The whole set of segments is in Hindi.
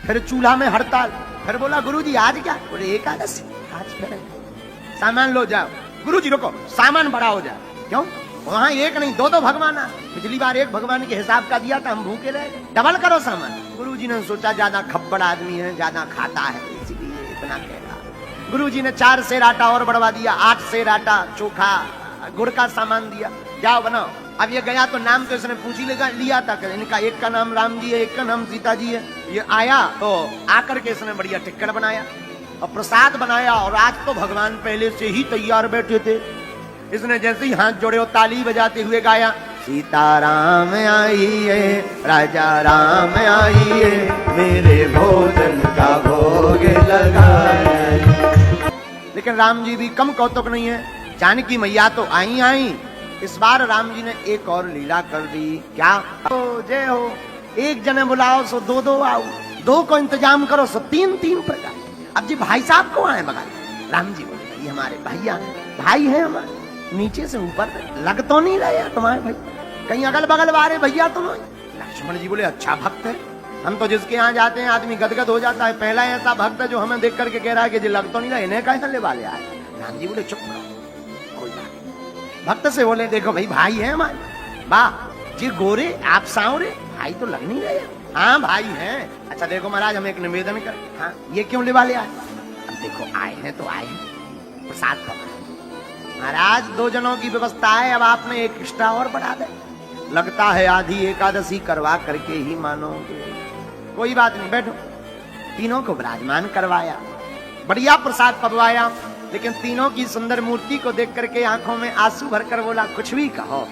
फिर चूल्हा में हड़ताल। फिर बोला गुरुजी आज क्या? बोले एकादशी। आज फिर सामान लो जाओ। गुरुजी रुको, सामान बड़ा हो जाए। क्यों? वहां एक नहीं दो भगवान। पिछली बार एक भगवान के हिसाब का दिया था, हम भूखे रहे, डबल करो सामान। गुरुजी ने सोचा ज्यादा खब्बड़ आदमी है, ज्यादा खाता है, इसीलिए इतना कह रहा। गुरुजी ने 4 सेर आटा और बढ़वा दिया, 8 सेर आटा, चोखा, गुड़ का सामान दिया, जाओ बनाओ। अब ये गया तो नाम तो इसने पूछ ही लिया था, इनका एक का नाम राम जी है, एक का नाम सीता जी है। ये आया तो आकर के इसने बढ़िया टिक्कड़ बनाया और प्रसाद बनाया। और आज तो भगवान पहले से ही तैयार बैठे थे। इसने जैसे ही हाथ जोड़े और ताली बजाते हुए गाया, सीताराम आई है, राजा राम आई है, मेरे भोजन का भोग लगाए। लेकिन राम जी भी कम कौतुक नहीं है। जानकी मैया तो आई आई। इस बार राम जी ने एक और लीला कर दी। क्या? जय हो, एक जने बुलाओ सो 2 आओ, 2 को इंतजाम करो सो 3 प्रकार। अब जी भाई साहब को आए बगा। राम जी बोले भाई हमारे भैया हैं, भाई हैं हमारे, नीचे से ऊपर लग तो नहीं रहे तुम्हारे भाई, कहीं अगल बगल वाले भैया तो नहीं। लक्ष्मण जी बोले अच्छा भक्त है, हम तो जिसके यहाँ जाते हैं आदमी गदगद हो जाता है। पहला ऐसा भक्त है जो हमें देख करके कह रहा है कि जी लग तो नहीं रहा, इन्हें कैसे ले वाले आए। राम जी बोले चुप करो, कोई बात नहीं। भक्त से बोले देखो भाई भाई है हमारे, वाह जी गोरे आप सांवरे, भाई तो लग नहीं रहे। हाँ भाई हैं। अच्छा देखो महाराज हम एक निवेदन कर, हाँ ये क्यों ले वाले आए? अब देखो आए हैं तो आए हैं, प्रसाद पकड़ो महाराज, 2 जनों की व्यवस्था है, अब आपने एक एक्स्ट्रा और बढ़ा दे। लगता है आधी एकादशी करवा करके ही मानोगे। कोई बात नहीं, बैठो। तीनों को विराजमान करवाया, बढ़िया प्रसाद पकवाया। लेकिन तीनों की सुंदर मूर्ति को देख करके आंखों में आंसू भरकर बोला कुछ भी कहो,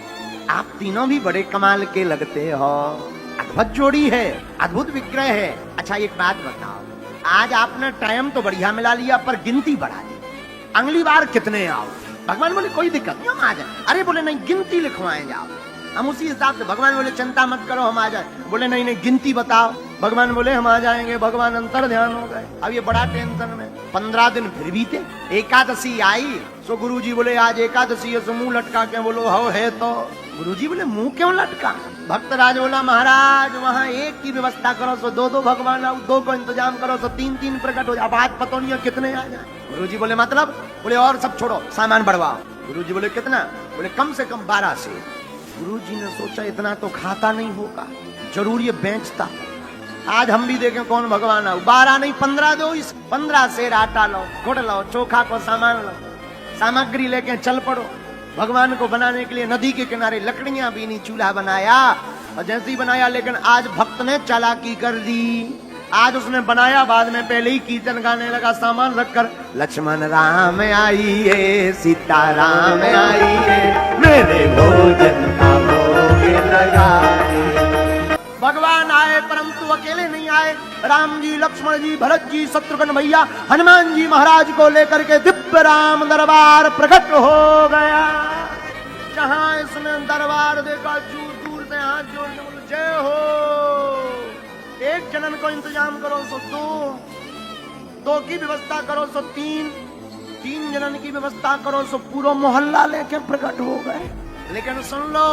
आप तीनों भी बड़े कमाल के लगते हो, अद्भुत जोड़ी है, अद्भुत विग्रह है। अच्छा एक बात बताओ, आज आपने टाइम तो बढ़िया मिला लिया पर गिनती बढ़ा दी, अगली बार कितने आओ? भगवान बोले कोई दिक्कत नहीं हम आ जाए। अरे बोले नहीं गिनती लिखवाएं जाओ, हम उसी हिसाब से। भगवान बोले चिंता मत करो हम आ जाए। बोले नहीं नहीं गिनती बताओ। भगवान बोले हम आ जाएंगे। भगवान अंतर ध्यान हो गए। अब ये बड़ा टेंशन में। 15 दिन फिर बीते, एकादशी आई। सो गुरुजी बोले आज एकादशी है, सो मुंह लटका के बोलो हो है तो। गुरुजी बोले मुंह क्यों लटका? भक्तराज बोला महाराज वहाँ एक की व्यवस्था करो सो 2 भगवान आओ, 2 को इंतजाम करो सो 3 प्रकट हो जाए। बात पता नहीं है कितने आ जाए। गुरुजी बोले मतलब? बोले और सब छोड़ो सामान बढ़वाओ। गुरुजी बोले कितना? बोले कम से कम 12 से। गुरुजी ने सोचा इतना तो खाता नहीं होगा, जरूर ये बेचता। आज हम भी देखें कौन भगवान आओ। 12 नहीं 15 दो। इस 15 सेर आटा लो, गुड़ लो, चोखा को सामान लो, सामग्री लेके चल पड़ो। भगवान को बनाने के लिए नदी के किनारे लकड़ियां बीनी, चूल्हा बनाया और जैसे ही बनाया। लेकिन आज भक्त ने चालाकी कर दी। आज उसने बनाया, बाद में पहले ही कीर्तन गाने लगा सामान रखकर। लक्ष्मण राम आइए, सीता राम आइए, मेरे भोजन का भोग लगाए। भगवान आए परंतु अकेले नहीं आए। राम जी, लक्ष्मण जी, भरत जी, शत्रुघ्न भैया, हनुमान जी महाराज को लेकर के दिव्य राम दरबार प्रकट हो गया। जहां इसने दरबार देखा, दूर दूर से हाथ जोड़ के बोले जय हो। एक जनन को इंतजाम करो सो 2 की व्यवस्था करो सो 3 जनन की व्यवस्था करो सो पूरा मोहल्ला लेके प्रकट हो गए। लेकिन सुन लो,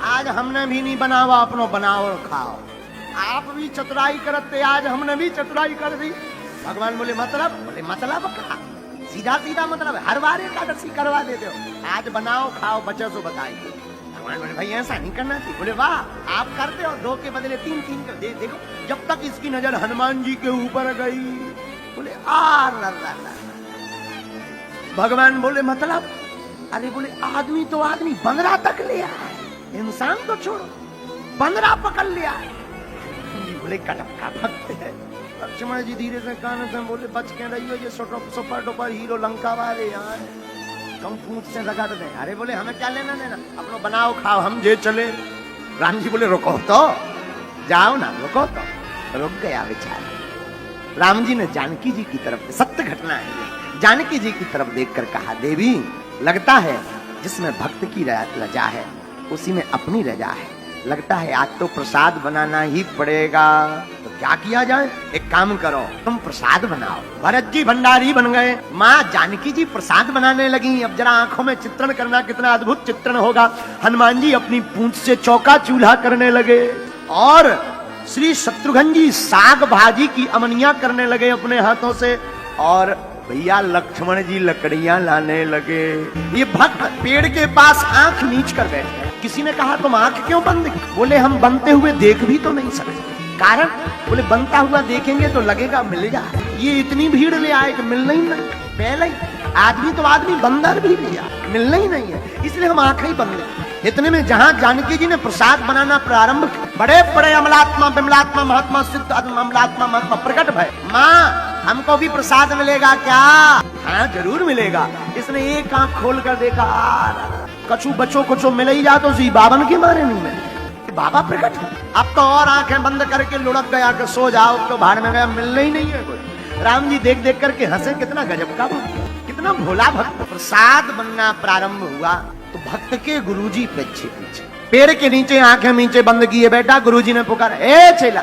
आज हमने भी नहीं बनावा, अपनो बनाओ और खाओ। आप भी चतुराई करते, आज हमने भी चतुराई कर दी। भगवान बोले मतलब? बोले मतलब का सीधा सीधा मतलब हर बार एकादशी करवा देते हो, आज बनाओ खाओ बच्चों से बताइए। भगवान बोले भाई ऐसा नहीं करना चाहिए। बोले वाह आप करते हो, 2 के बदले 3 कर दे। देखो जब तक इसकी नजर हनुमान जी के ऊपर गई, बोले आ भगवान बोले मतलब? अरे बोले आदमी तो आदमी, बंदरा तक ले आए, इंसान तो छोड़ो, बंदरा पकड़ लिया। बोले कटक का भक्त है। लक्ष्मण जी धीरे से कान से बोले बच के रहियो, ये सुपर डुपर हीरो लंका वाले यहाँ कम फूट से रगड़ दे। अरे बोले हमें क्या लेना देना, अपना बनाओ खाओ, हम जे चले। राम जी बोले रुको तो, जाओ ना, रुको तो। रुक गया बेचारा। राम जी ने जानकी जी की तरफ, सत्य घटना है, जानकी जी की तरफ देखकर कहा देवी लगता है जिसमें भक्त की रजा है उसी में अपनी रजा है। लगता है आज तो प्रसाद बनाना ही पड़ेगा। तो क्या किया जाए? एक काम करो, तुम प्रसाद बनाओ। भरत जी भंडारी बन गए, माँ जानकी जी प्रसाद बनाने लगी। अब जरा आंखों में चित्रण करना, कितना अद्भुत चित्रण होगा। हनुमान जी अपनी पूंछ से चौका चूल्हा करने लगे और श्री शत्रुघ्न जी साग भाजी की अमनिया करने लगे अपने हाथों से, और भैया लक्ष्मण जी लकड़ियां लाने लगे। ये भक्त पेड़ के पास आंख नीच कर बैठे। किसी ने कहा तुम आंख क्यों बंद? बोले हम बनते हुए देख भी तो नहीं सकते। कारण? बोले बनता हुआ देखेंगे तो लगेगा मिलेगा। ये इतनी भीड़ ले आए कि मिलना ही नहीं। पहले ही आदमी तो आदमी, बंदर भी लिया, मिलना ही नहीं है, इसलिए हम आंखें ही बंद। इतने में जहां जानकी जी ने प्रसाद बनाना प्रारंभ किया, बड़े बड़े अमलात्मा विमलात्मा महात्मा सिद्ध अमलात्मा महात्मा प्रकट भय। माँ हमको भी प्रसाद मिलेगा क्या? हाँ जरूर मिलेगा। इसने एक आंख खोल कर देखा, कछु बच्चों कुछ मिल ही जा तो जी बावन के मारे नहीं मिले। बाबा प्रकट। अब तो और आंखें बंद करके लुढ़क गया कि सो जाओ, तो भाड़ में गया, मिलना ही नहीं है कोई। राम जी देख देख करके हंसे, कितना गजब का भक्त, कितना भोला भक्त। प्रसाद बनना प्रारंभ हुआ तो भक्त के गुरुजी पीछे पीछे पेड़ के नीचे आंखें नीचे बंद किए बैठा। गुरुजी ने पुकारा, ए चेला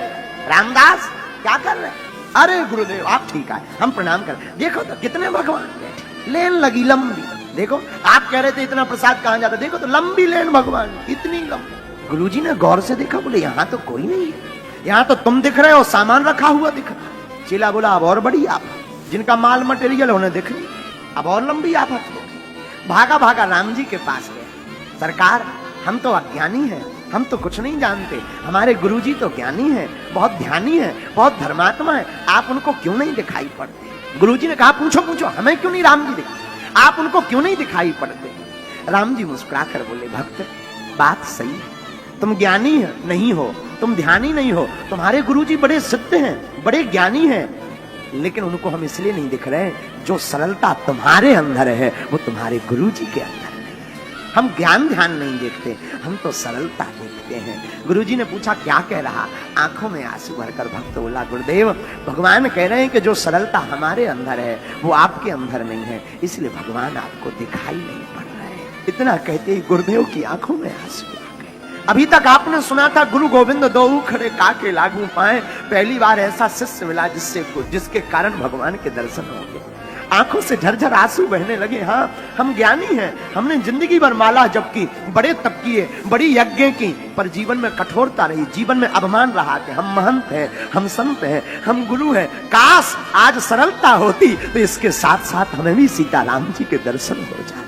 रामदास क्या कर रहे? अरे गुरुदेव आप ठीक है, हम प्रणाम कर। देखो तो कितने भगवान बैठे, लेन लगी लंबी। देखो आप कह रहे थे इतना प्रसाद कहां जाता, देखो तो लंबी लेन भगवान, इतनी लंबी। गुरुजी ने गौर से देखा, बोले यहाँ तो कोई नहीं है, यहाँ तो तुम दिख रहे हो, सामान रखा हुआ दिख रहा। चेला बोला अब और बड़ी आप, जिनका माल मटेरियल होने दिख रही, अब और लंबी आप होगी। भागा भागा राम जी के पास गए। सरकार हम तो अज्ञानी हैं, हम तो कुछ नहीं जानते, हमारे गुरुजी तो ज्ञानी हैं, बहुत ध्यानी हैं, बहुत धर्मात्मा है, आप उनको क्यों नहीं दिखाई पड़ते? गुरुजी ने कहा पूछो पूछो, हमें क्यों नहीं राम जी दिखते, आप उनको क्यों नहीं दिखाई पड़ते? राम जी मुस्कुरा कर बोले, भक्त बात सही है, तुम ज्ञानी नहीं हो, तुम ध्यानी नहीं हो, तुम्हारे गुरुजी बड़े सिद्ध हैं, बड़े ज्ञानी हैं, लेकिन उनको हम इसलिए नहीं दिख रहे हैं, जो सरलता तुम्हारे अंदर है वो तुम्हारे गुरुजी के अंदर नहीं है। हम ज्ञान ध्यान नहीं देखते, हम तो सरलता देखते हैं। गुरुजी ने पूछा क्या कह रहा? आंखों में आंसू भरकर भक्त बोला, गुरुदेव भगवान कह रहे हैं कि जो सरलता हमारे अंदर है वो आपके अंदर नहीं है, इसलिए भगवान आपको दिखाई नहीं पड़ रहे। इतना कहते ही गुरुदेव की आंखों में आंसू। अभी तक आपने सुना था गुरु गोविंद दो खड़े काके लागू पाए, पहली बार ऐसा शिष्य मिला जिसके कारण भगवान के दर्शन हो गए। आंखों से झरझर आंसू बहने लगे। हाँ हम ज्ञानी हैं, हमने जिंदगी भर माला जप की, बड़े तप किए, बड़ी यज्ञ की, पर जीवन में कठोरता रही, जीवन में अभिमान रहा कि हम महंत हैं, हम संत हैं, हम गुरु हैं। काश आज सरलता होती तो इसके साथ साथ हमें भी सीताराम जी के दर्शन हो जाते।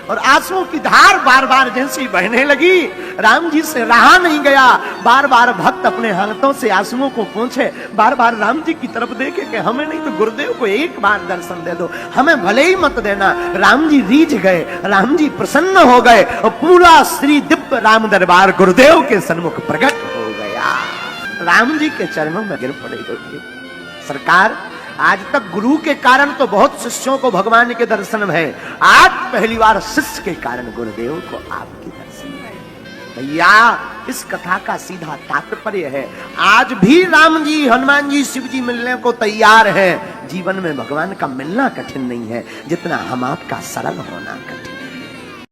और आंसुओं की धार बार बार जैसी बहने लगी, राम जी से रहा नहीं गया। बार बार भक्त अपने हाथों से आंसुओं को पोंछे, बार बार राम जी की तरफ देखे कि हमें नहीं तो गुरुदेव को एक बार दर्शन दे दो, हमें भले ही मत देना। राम जी रीझ गए, राम जी प्रसन्न हो गए और पूरा श्री दिव्य राम दरबार गुरुदेव के सन्मुख प्रकट हो गया। राम जी के चरणों में गिर पड़े। सरकार आज तक गुरु के कारण तो बहुत शिष्यों को भगवान के दर्शन है, आज पहली बार शिष्य के कारण गुरुदेव को आपके दर्शन है। भैया इस कथा का सीधा तात्पर्य है, आज भी राम जी हनुमान जी शिव जी मिलने को तैयार है। जीवन में भगवान का मिलना कठिन नहीं है, जितना हम आपका सरल होना कठिन।